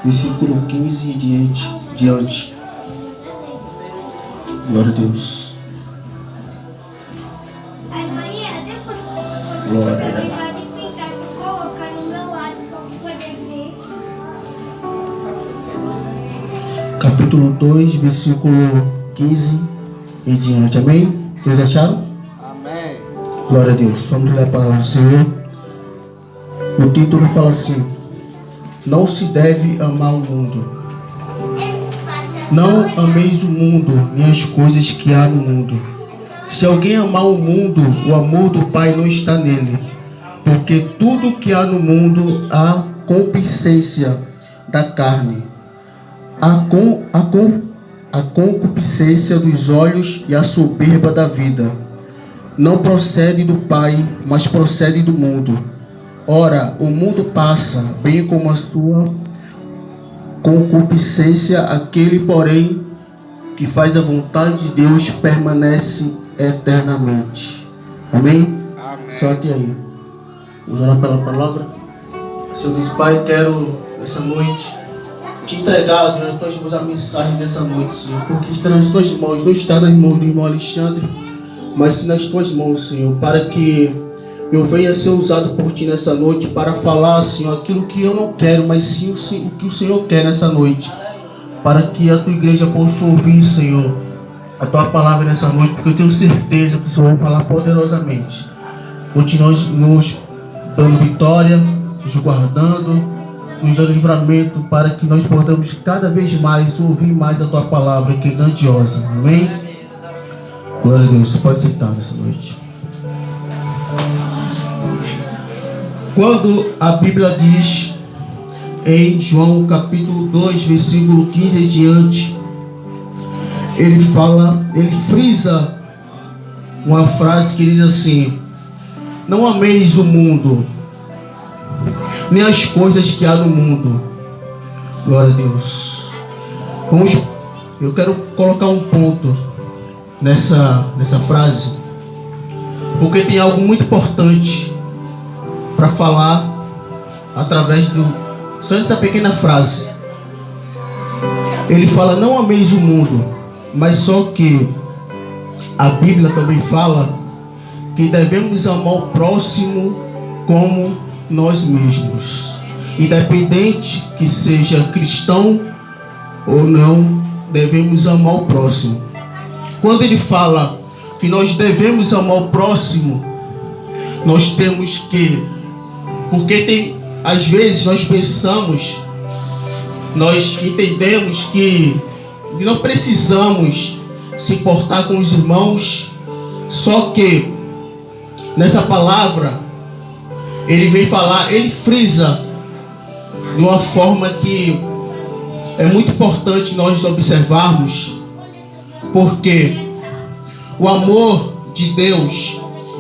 versículo 15 e diante. Glória a Deus. Glória. Capítulo 2, versículo 15 e diante. Amém? Todos acharam? Amém. Glória a Deus. Vamos ler a palavra do Senhor. O título fala assim: não se deve amar o mundo. Não ameis o mundo, nem as coisas que há no mundo. Se alguém amar o mundo, o amor do Pai não está nele. Porque tudo que há no mundo, há concupiscência da carne, a concupiscência dos olhos e a soberba da vida. Não procede do Pai, mas procede do mundo. Ora, o mundo passa, bem como a sua concupiscência, aquele, porém, que faz a vontade de Deus permanece eternamente. Amém? Amém. Só até aí. Vamos orar pela palavra. Senhor Deus, Pai, quero essa noite te entregar durante tuas mãos a mensagem dessa noite, Senhor, porque está nas tuas mãos, não está nas mãos do irmão Alexandre, mas sim nas tuas mãos, Senhor, para que eu venha ser usado por ti nessa noite para falar, Senhor, aquilo que eu não quero, mas sim o que o Senhor quer nessa noite, para que a tua igreja possa ouvir, Senhor, a tua palavra nessa noite, porque eu tenho certeza que o Senhor vai falar poderosamente. Continue nos dando vitória, nos guardando, nos dando livramento, para que nós possamos cada vez mais ouvir mais a tua palavra, que é grandiosa. Amém? Glória a Deus. Você pode sentar nessa noite. Quando a Bíblia diz em João capítulo 2, versículo 15 e diante, ele frisa uma frase que diz assim: não ameis o mundo, nem as coisas que há no mundo. Glória a Deus. Eu quero colocar um ponto nessa frase, porque tem algo muito importante para falar através só dessa pequena frase. Ele fala: não ameis o mundo, mas só que a Bíblia também fala que devemos amar o próximo como nós mesmos, independente que seja cristão ou não, devemos amar o próximo. Quando ele fala que nós devemos amar o próximo, nós temos que, porque às vezes nós pensamos, nós entendemos que não precisamos se importar com os irmãos, só que nessa palavra ele vem falar, ele frisa de uma forma que é muito importante nós observarmos, porque o amor de Deus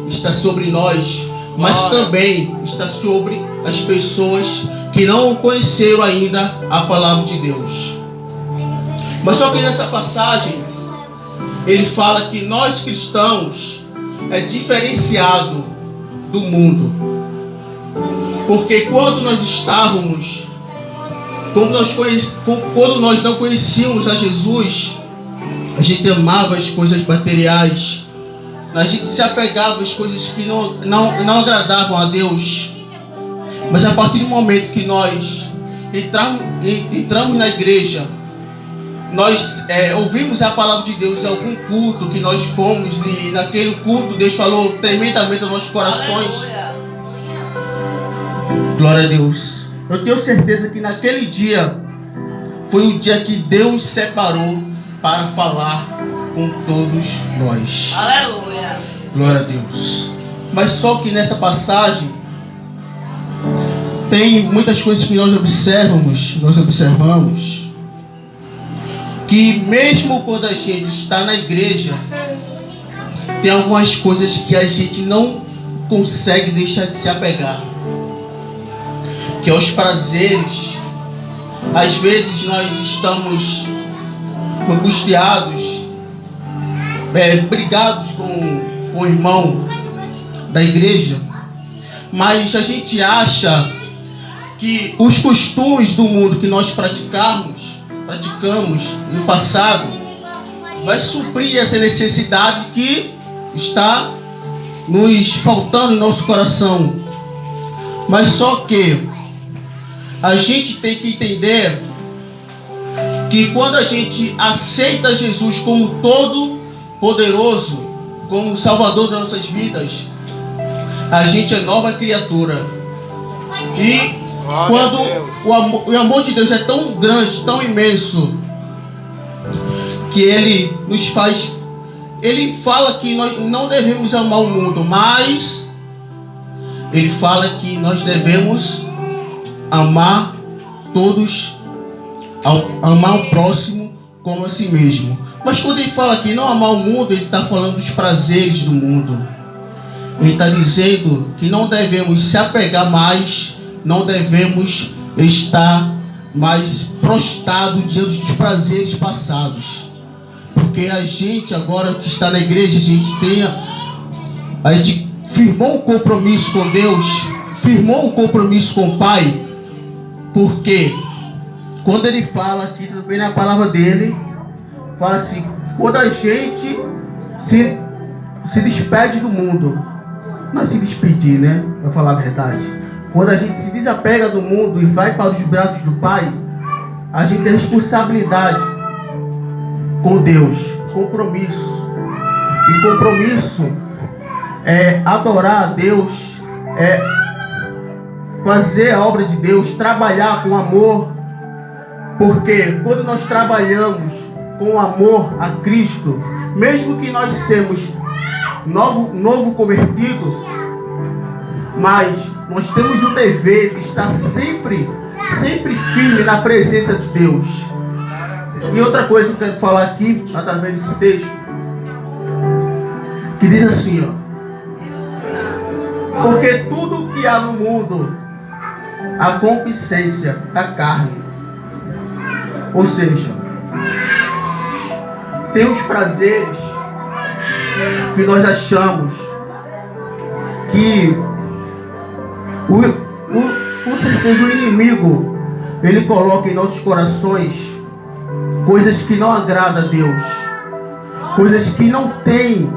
está sobre nós, mas também está sobre as pessoas que não conheceram ainda a palavra de Deus. Mas só que nessa passagem ele fala que nós cristãos é diferenciado do mundo. Porque quando nós não conhecíamos a Jesus, a gente amava as coisas materiais, a gente se apegava às coisas que não agradavam a Deus. Mas a partir do momento que nós entramos na igreja, nós ouvimos a palavra de Deus em algum culto que nós fomos, e naquele culto Deus falou tremendamente aos nossos corações. Glória a Deus. Eu tenho certeza que naquele dia foi o dia que Deus separou para falar com todos nós. Aleluia. Glória a Deus. Mas só que nessa passagem tem muitas coisas que nós observamos, que mesmo quando a gente está na igreja, tem algumas coisas que a gente não consegue deixar de se apegar, que é os prazeres. Às vezes nós estamos angustiados, brigados com o irmão da igreja, mas a gente acha que os costumes do mundo que nós praticamos no passado, vai suprir essa necessidade que está nos faltando em nosso coração. Mas só que a gente tem que entender que quando a gente aceita Jesus como todo poderoso, como Salvador das nossas vidas, a gente é nova criatura. E quando o amor de Deus é tão grande, tão imenso, que Ele nos faz... Ele fala que nós não devemos amar o mundo, mas Ele fala que nós devemos amar todos, amar o próximo como a si mesmo. Mas quando Ele fala que não amar o mundo, Ele está falando dos prazeres do mundo. Ele está dizendo que não devemos se apegar mais, não devemos estar mais prostrado diante dos prazeres passados. Porque a gente agora que está na igreja, a gente firmou um compromisso com Deus, firmou um compromisso com o Pai. Porque quando Ele fala aqui também na palavra dele, fala assim, quando a gente se despede do mundo, não é se despedir, né? Para falar a verdade. Quando a gente se desapega do mundo e vai para os braços do Pai, a gente tem responsabilidade com Deus, compromisso. E compromisso é adorar a Deus, é fazer a obra de Deus, trabalhar com amor. Porque quando nós trabalhamos com amor a Cristo, mesmo que nós sejamos novo convertido, mas nós temos o dever de estar sempre firme na presença de Deus. E outra coisa que eu quero falar aqui, através desse texto, que diz assim, ó: porque tudo que há no mundo, a concupiscência da carne, ou seja, tem os prazeres que nós achamos que com certeza o inimigo, ele coloca em nossos corações coisas que não agradam a Deus, coisas que não tem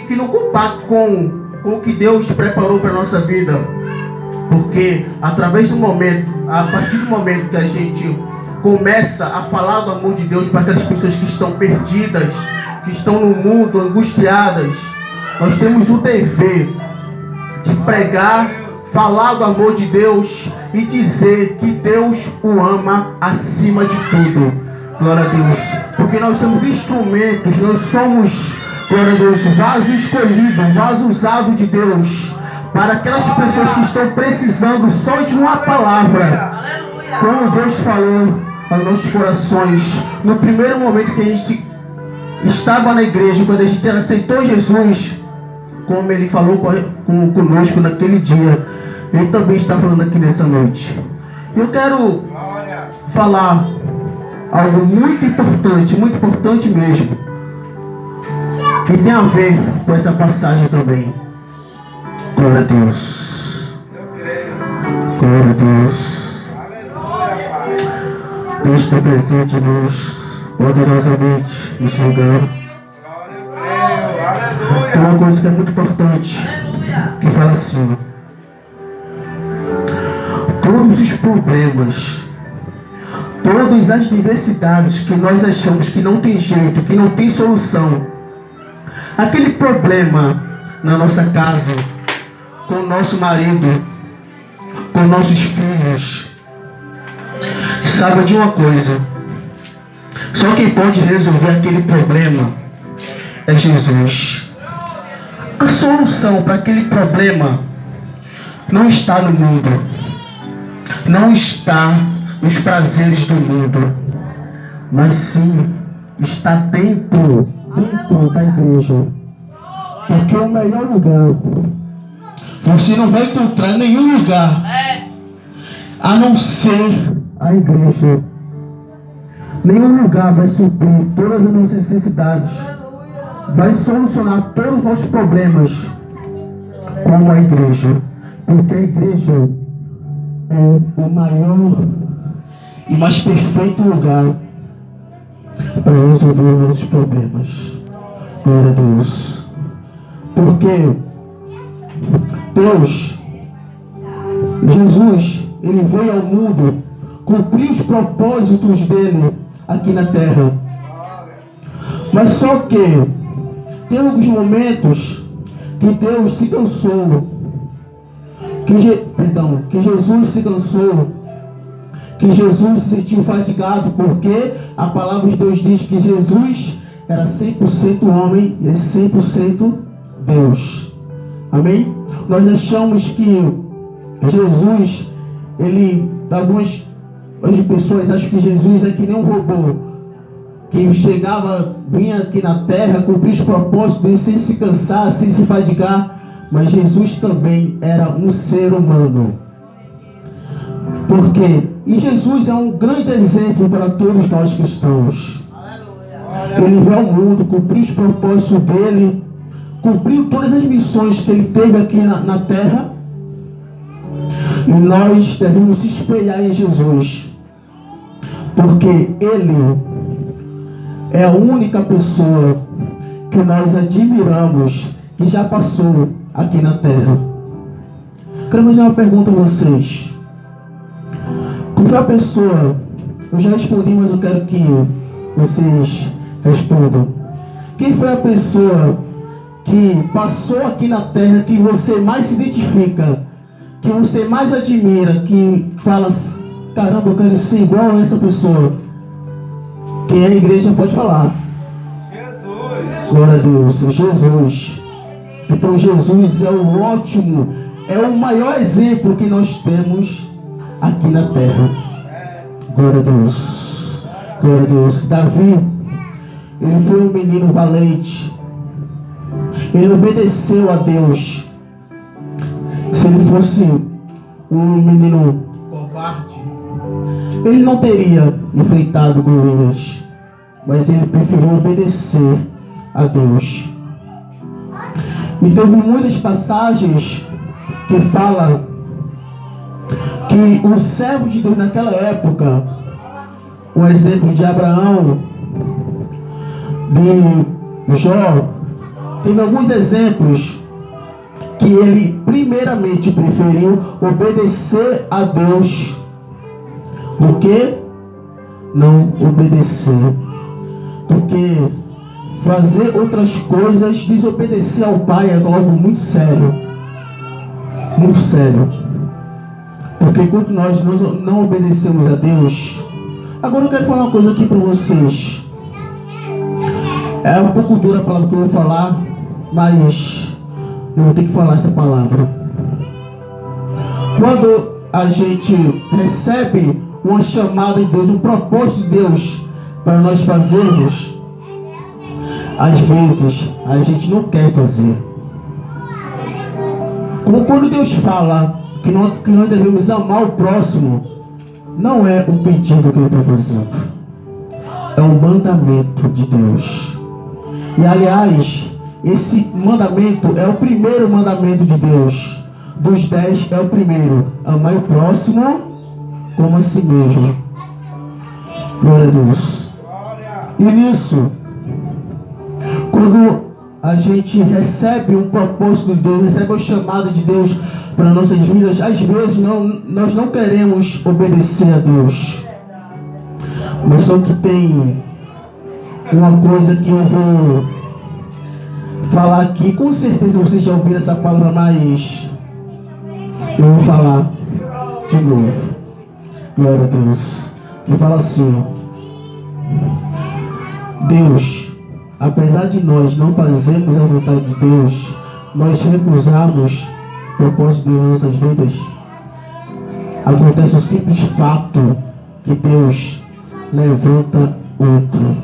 que não compactam com o que Deus preparou para a nossa vida. Porque a partir do momento que a gente começa a falar do amor de Deus para aquelas pessoas que estão perdidas, que estão no mundo angustiadas, nós temos o dever de pregar, falar do amor de Deus e dizer que Deus o ama acima de tudo. Glória a Deus. Porque nós somos instrumentos, nós somos, glória a Deus, vaso escolhido, vaso usado de Deus para aquelas pessoas que estão precisando só de uma palavra. Como Deus falou aos nossos corações no primeiro momento que a gente estava na igreja, quando a gente aceitou Jesus, como Ele falou conosco naquele dia, Ele também está falando aqui nessa noite. Eu quero falar algo muito importante mesmo, que tem a ver com essa passagem também. Glória a Deus. Glória a Deus. Deus está presente em nós poderosamente nesse lugar. Tem uma coisa que é muito importante, que fala assim: todos os problemas, todas as diversidades que nós achamos que não tem jeito, que não tem solução, aquele problema na nossa casa, com o nosso marido, com nossos filhos, saiba de uma coisa: só quem pode resolver aquele problema é Jesus. A solução para aquele problema não está no mundo, não está nos prazeres do mundo, mas sim está dentro da igreja. Porque é o melhor lugar. Você não vai encontrar em nenhum lugar a não ser a igreja. Nenhum lugar vai suprir todas as nossas necessidades, vai solucionar todos os nossos problemas como a igreja. Porque a igreja é o maior e mais perfeito lugar para resolver os nossos problemas. Glória a Deus. Porque Deus, Jesus, Ele veio ao mundo cumprir os propósitos dele aqui na terra. Mas só que tem alguns momentos que Deus se cansou, que Jesus se cansou, que Jesus se sentiu fatigado, porque a palavra de Deus diz que Jesus era 100% homem e 100% Deus. Amém? Nós achamos que Jesus, algumas pessoas acham que Jesus é que nem um robô, que vinha aqui na terra, cumprir os propósitos dele sem se cansar, sem se fadigar. Mas Jesus também era um ser humano. Por quê? E Jesus é um grande exemplo para todos nós cristãos. Ele veio ao mundo, cumpriu os propósitos dele, cumpriu todas as missões que ele teve aqui na terra. E nós devemos se espelhar em Jesus, porque ele é a única pessoa que nós admiramos que já passou aqui na terra. Quero fazer uma pergunta a vocês. Qual foi a pessoa? Eu já respondi, mas eu quero que vocês respondam. Quem foi a pessoa que passou aqui na terra que você mais se identifica, que você mais admira, que fala, caramba, eu quero ser igual a essa pessoa? Quem é a igreja pode falar. Jesus. Glória a Deus. Jesus. Então Jesus é o ótimo, é o maior exemplo que nós temos aqui na terra. Glória a Deus. Glória a Deus. Davi, ele foi um menino valente. Ele obedeceu a Deus. Se ele fosse um menino covarde, ele não teria enfrentado Golias, mas ele preferiu obedecer a Deus. E teve muitas passagens que falam que os servos de Deus naquela época, o exemplo de Abraão, de Jó, teve alguns exemplos que ele primeiramente preferiu obedecer a Deus do que não obedecer. Porque fazer outras coisas, desobedecer ao Pai é algo muito sério. Muito sério. Porque enquanto nós não obedecemos a Deus... Agora eu quero falar uma coisa aqui para vocês. É um pouco dura a palavra que eu vou falar, mas eu vou ter que falar essa palavra. Quando a gente recebe uma chamada de Deus, um propósito de Deus para nós fazermos, às vezes a gente não quer fazer. Como quando Deus fala que nós devemos amar o próximo, não é um pedido que Ele está fazendo, é um mandamento de Deus. E aliás, esse mandamento é o primeiro mandamento de Deus. Dos 10 é o primeiro: amar o próximo como a si mesmo. Glória a Deus. E nisso, quando a gente recebe um propósito de Deus, recebe o chamado de Deus para nossas vidas, às vezes nós não queremos obedecer a Deus. Mas só que tem uma coisa que eu vou falar aqui, com certeza vocês já ouviram essa palavra, mas eu vou falar de novo. Glória a Deus. Que fala assim: Deus, apesar de nós não fazermos a vontade de Deus, nós recusarmos o propósito de nossas vidas, acontece o simples fato que Deus levanta outro.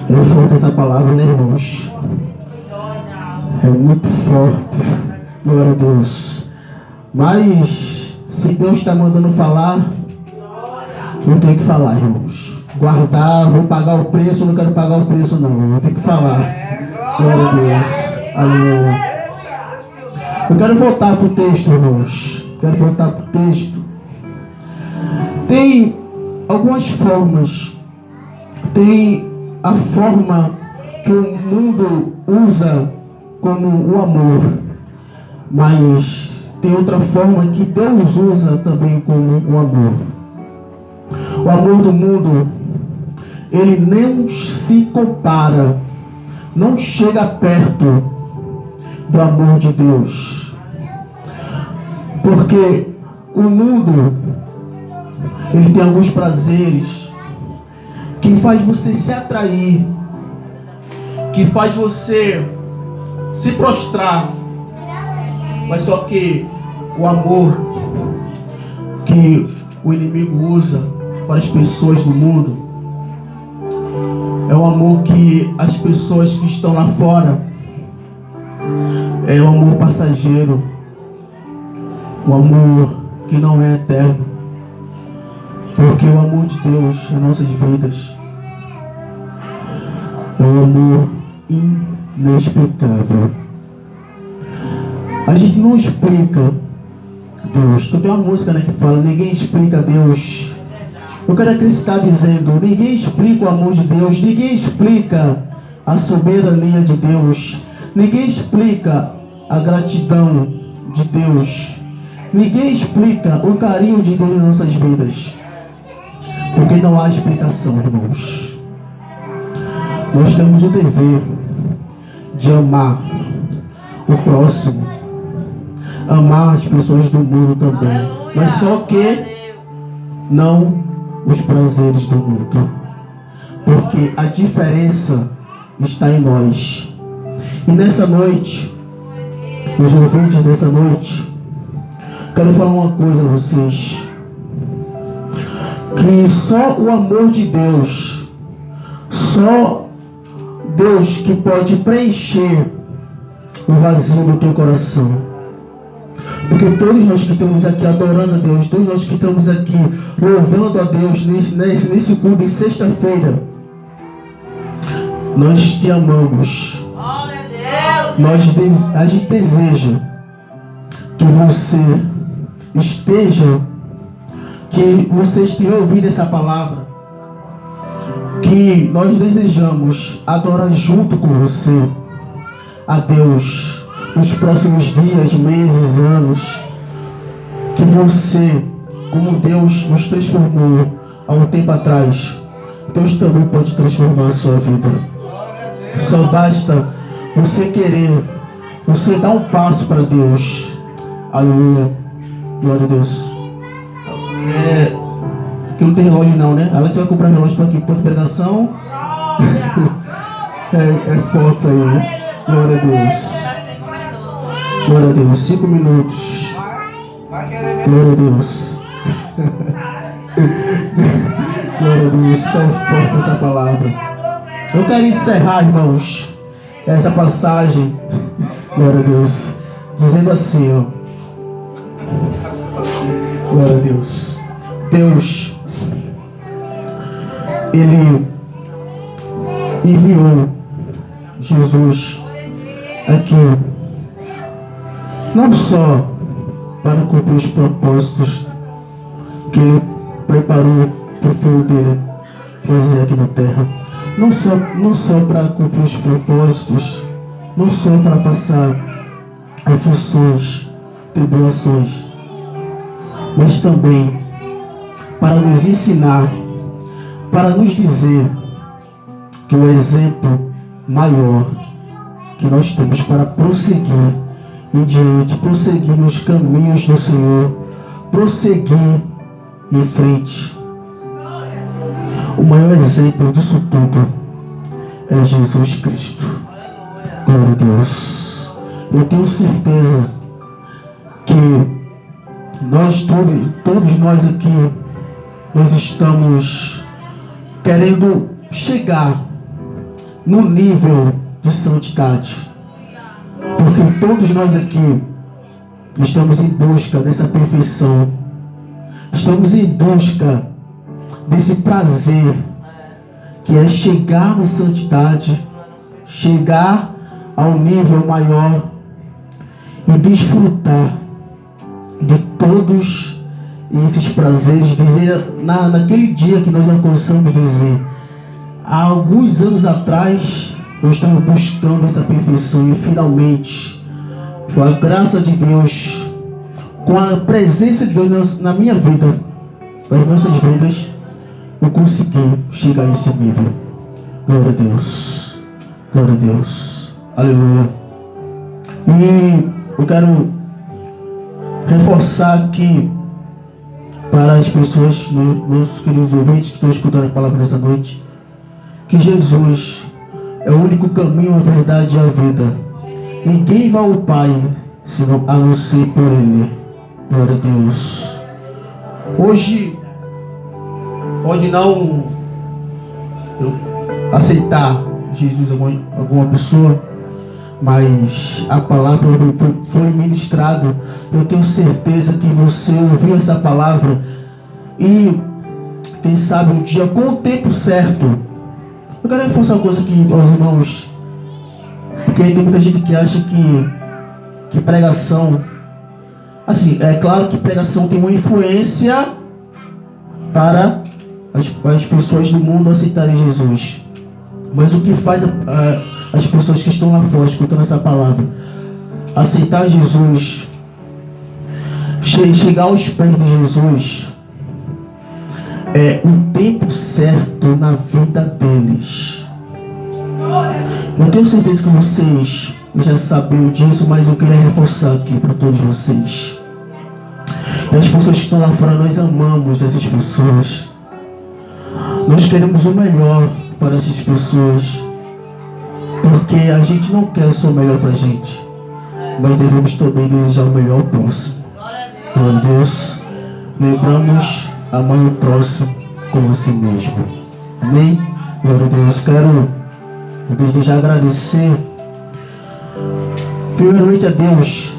É forte essa palavra, né, irmãos? É muito forte. Glória a Deus. Mas se Deus está mandando falar, não tem que falar, irmãos. Guardar, vou pagar o preço, não quero pagar o preço não, vou ter que falar. Glória a Deus. Aleluia. Eu quero voltar para o texto, irmãos. Quero voltar para o texto. Tem algumas formas. Tem a forma que o mundo usa como o amor. Mas tem outra forma que Deus usa também como o amor. O amor do mundo, ele não se compara, não chega perto do amor de Deus. Porque o mundo, ele tem alguns prazeres que faz você se atrair, que faz você se prostrar. Mas só que o amor que o inimigo usa para as pessoas do mundo é o amor que as pessoas que estão lá fora, é o amor passageiro, o amor que não é eterno. Porque o amor de Deus em nossas vidas é um amor inexplicável. A gente não explica Deus. Tem uma música, né, que fala: ninguém explica Deus. Eu quero acreditar dizendo: ninguém explica o amor de Deus, ninguém explica a soberania de Deus, ninguém explica a gratidão de Deus, ninguém explica o carinho de Deus em nossas vidas. Porque não há explicação, irmãos. Nós temos o dever de amar o próximo, amar as pessoas do mundo também, mas só que não os prazeres do mundo, porque a diferença está em nós. E nessa noite, os ouvintes dessa noite, quero falar uma coisa a vocês: que só o amor de Deus, só Deus que pode preencher o vazio do teu coração. Porque todos nós que estamos aqui adorando a Deus, todos nós que estamos aqui louvando a Deus nesse culto de sexta-feira, nós te amamos. A gente deseja que você esteja ouvindo essa palavra, que nós desejamos adorar junto com você a Deus nos próximos dias, meses, anos. Que você, como Deus nos transformou há um tempo atrás, Deus também pode transformar a sua vida. Só basta você querer, você dar um passo para Deus. Aleluia. Glória a Deus. Que não tem relógio não, né? Agora você vai comprar relógio para aqui, por pregação. É forte aí, né? Glória a Deus. Glória a Deus. 5 minutos. Glória a Deus. Glória a Deus. Só forte essa palavra. Eu quero encerrar, irmãos, essa passagem, glória a Deus, dizendo assim, ó. Glória a Deus. Deus, Ele enviou Jesus aqui, não só para cumprir os propósitos que Ele preparou para o filho dele fazer aqui na terra, não só para cumprir os propósitos, não só para passar aflições, tribulações, mas também para nos ensinar, para nos dizer que o exemplo maior que nós temos para prosseguir em diante, prosseguir nos caminhos do Senhor, prosseguir em frente. O maior exemplo disso tudo é Jesus Cristo. Glória a Deus. Eu tenho certeza que todos nós aqui, nós estamos querendo chegar no nível de santidade. Porque todos nós aqui estamos em busca dessa perfeição. Estamos em busca desse prazer que é chegar na santidade, chegar ao nível maior. e desfrutar de todos esses prazeres, dizer, naquele dia que nós alcançamos dizer, há alguns anos atrás eu estava buscando essa perfeição e finalmente, com a graça de Deus, com a presença de Deus na minha vida, nas nossas vidas, eu consegui chegar a esse nível. Glória a Deus, glória a Deus, aleluia. E eu quero reforçar aqui para as pessoas, meus queridos ouvintes que estão escutando a palavra nessa noite, que Jesus é o único caminho, a verdade e a vida. Ninguém vai ao Pai senão a não ser por Ele. Glória a Deus. Hoje pode não aceitar Jesus alguma pessoa, mas a palavra foi ministrada. Eu tenho certeza que você ouviu essa palavra e quem sabe um dia com o tempo certo. Eu quero reforçar uma coisa aqui aos irmãos, porque tem muita gente que acha que pregação, assim, é claro que pregação tem uma influência para as pessoas do mundo aceitarem Jesus, mas o que faz as pessoas que estão lá fora escutando essa palavra aceitar Jesus, chegar aos pés de Jesus, é o tempo certo na vida deles. Eu tenho certeza que vocês já sabiam disso, mas eu queria reforçar aqui para todos vocês. E as pessoas que estão lá fora, nós amamos essas pessoas. Nós queremos o melhor para essas pessoas, porque a gente não quer só o melhor para a gente, mas devemos também desejar o melhor ao próximo. Glória a Deus. Lembramos amar o próximo como a si mesmo. Amém? Glória a Deus. Quero desde já agradecer primeiramente a Deus,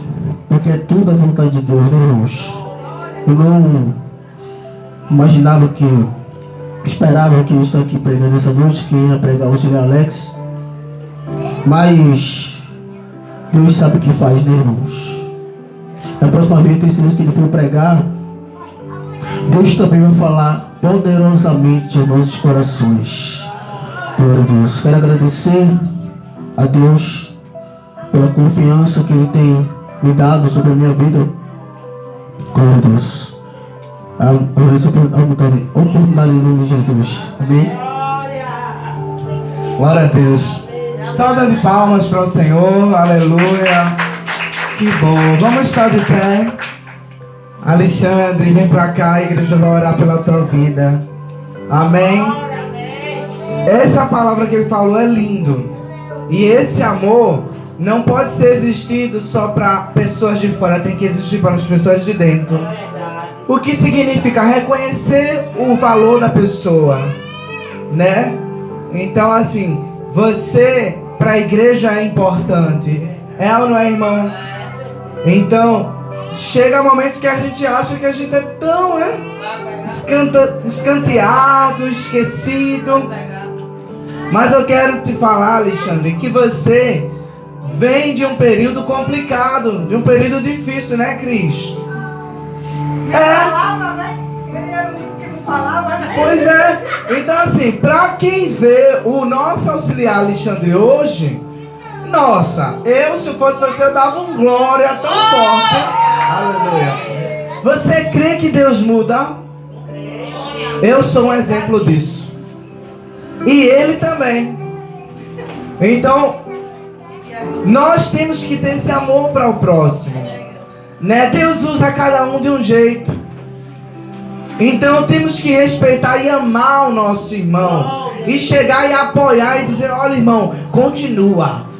porque é tudo a vontade de Deus, né, irmãos? Eu não imaginava esperava que eu estou aqui pregando essa noite, que ia pregar o Senhor Alex, mas Deus sabe o que faz, né, irmãos? Na próxima vez que ele for pregar, Deus também vai falar poderosamente aos nossos corações. Glória a Deus. Quero agradecer a Deus pela confiança que Ele tem me dado sobre a minha vida. Glória a Deus. Agradeço a oportunidade em nome de Jesus. Amém? Glória a Deus. Salva de palmas para o Senhor. Aleluia. Que bom. Vamos estar de pé. Alexandre, vem para cá. A igreja vai orar pela tua vida. Amém. Essa palavra que ele falou é lindo. E esse amor não pode ser existido só para pessoas de fora, tem que existir para as pessoas de dentro. O que significa reconhecer o valor da pessoa, né? Então, assim, você para a igreja é importante. É ou não é, irmão? Então, chega momentos que a gente acha que a gente é tão, né, escanteado, esquecido. Mas eu quero te falar, Alexandre, que você vem de um período complicado, de um período difícil, né, Cris? Falava, né? Que não falava, né? Pois é. Então, assim, para quem vê o nosso auxiliar Alexandre hoje, nossa, se eu fosse você, eu dava um glória tão forte. Aleluia. Você crê que Deus muda? Eu sou um exemplo disso. E ele também. Então, nós temos que ter esse amor para o próximo, né? Deus usa cada um de um jeito. Então temos que respeitar e amar o nosso irmão, e chegar e apoiar e dizer: olha, irmão, continua.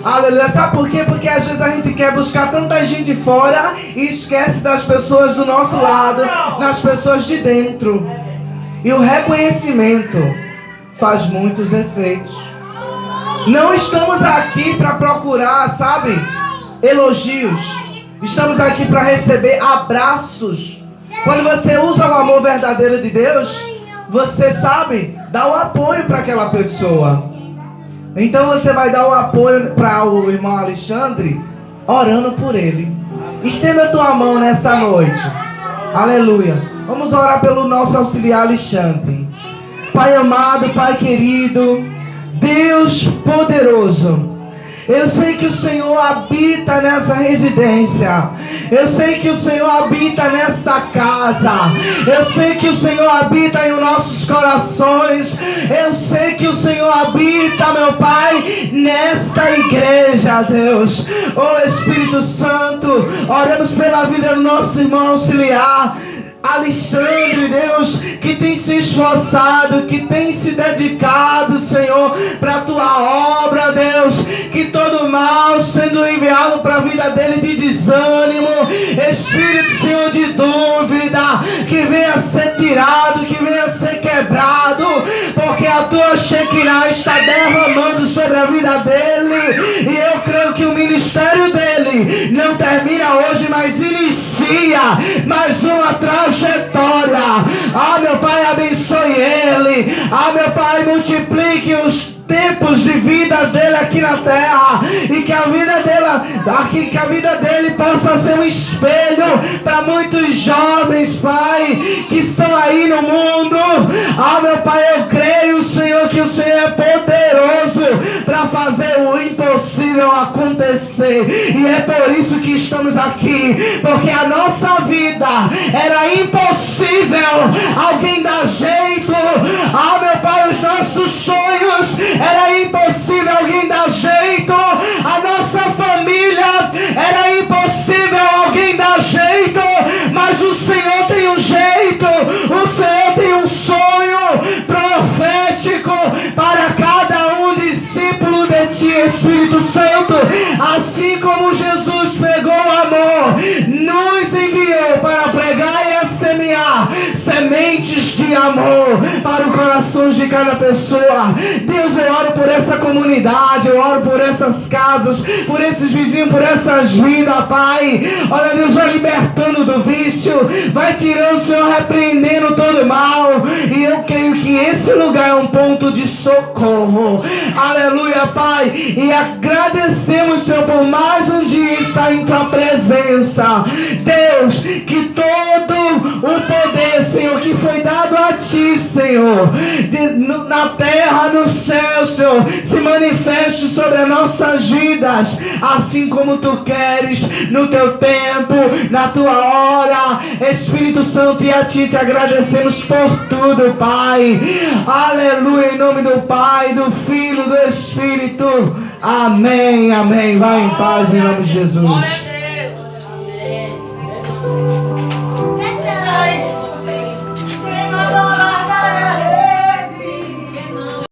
Aleluia. Sabe por quê? Porque às vezes a gente quer buscar tanta gente fora e esquece das pessoas do nosso lado, das pessoas de dentro. E o reconhecimento faz muitos efeitos. Não estamos aqui para procurar, sabe, elogios. Estamos aqui para receber abraços. Quando você usa o amor verdadeiro de Deus, você sabe, dá o apoio para aquela pessoa. Então você vai dar o apoio para o irmão Alexandre orando por ele. Estenda a tua mão nessa noite. Aleluia. Vamos orar pelo nosso auxiliar Alexandre. Pai amado, Pai querido, Deus poderoso, eu sei que o Senhor habita nessa residência. Eu sei que o Senhor habita nessa casa. Eu sei que o Senhor habita em nossos corações. Eu sei que o Senhor habita, meu Pai, nesta igreja, Deus. Oh Espírito Santo, oramos pela vida do nosso irmão auxiliar Alexandre, Deus, que tem se esforçado, que tem se dedicado, Senhor, para a tua obra, Deus, que todo mal sendo enviado para a vida dele de desânimo, Espírito, Senhor, de dúvida, que venha ser tirado, que venha ser quebrado, porque a tua Shekinah está derramando sobre a vida dele, e eu creio que o ministério dele não termina hoje, mas inicia mais uma trajetória. Ah, meu Pai, abençoe ele. Ah, meu Pai, multiplique os tempos de vida dele aqui na terra, e que a vida dele possa ser um espelho para muitos jovens, Pai, que estão aí no mundo. Ah, meu Pai, eu creio, Senhor, que o Senhor é poderoso para fazer o impossível acontecer, e é por isso que estamos aqui, porque a nossa vida era impossível alguém dar jeito. Ah, meu Pai, os nossos sonhos era impossível alguém dar jeito, a nossa família era impossível alguém dar jeito, mas o Senhor tem um jeito, o Senhor tem um sonho profético para cada um discípulo de Ti, Espírito Santo. Assim como Jesus pegou o amor, nos enviou para pregar e a semear sementes de amor para o coração de cada pessoa. Deus, eu oro por essa comunidade, eu oro por essas casas, por esses vizinhos, por essas vidas, Pai. Olha, Deus, vai libertando do vício, vai tirando, Senhor, repreendendo todo mal, e eu creio que esse lugar é um ponto de socorro. Aleluia, Pai, e agradecemos, Senhor, por mais um dia estar em Tua presença. Deus, que todo o poder, Senhor, que foi dado a Ti, Senhor, na terra, no céu, Senhor, se manifeste sobre as nossas vidas, assim como Tu queres, no Teu tempo, na Tua hora, Espírito Santo, e a Ti te agradecemos por tudo, Pai. Aleluia, em nome do Pai, do Filho, do Espírito. Amém, amém. Vai em paz, em nome de Jesus.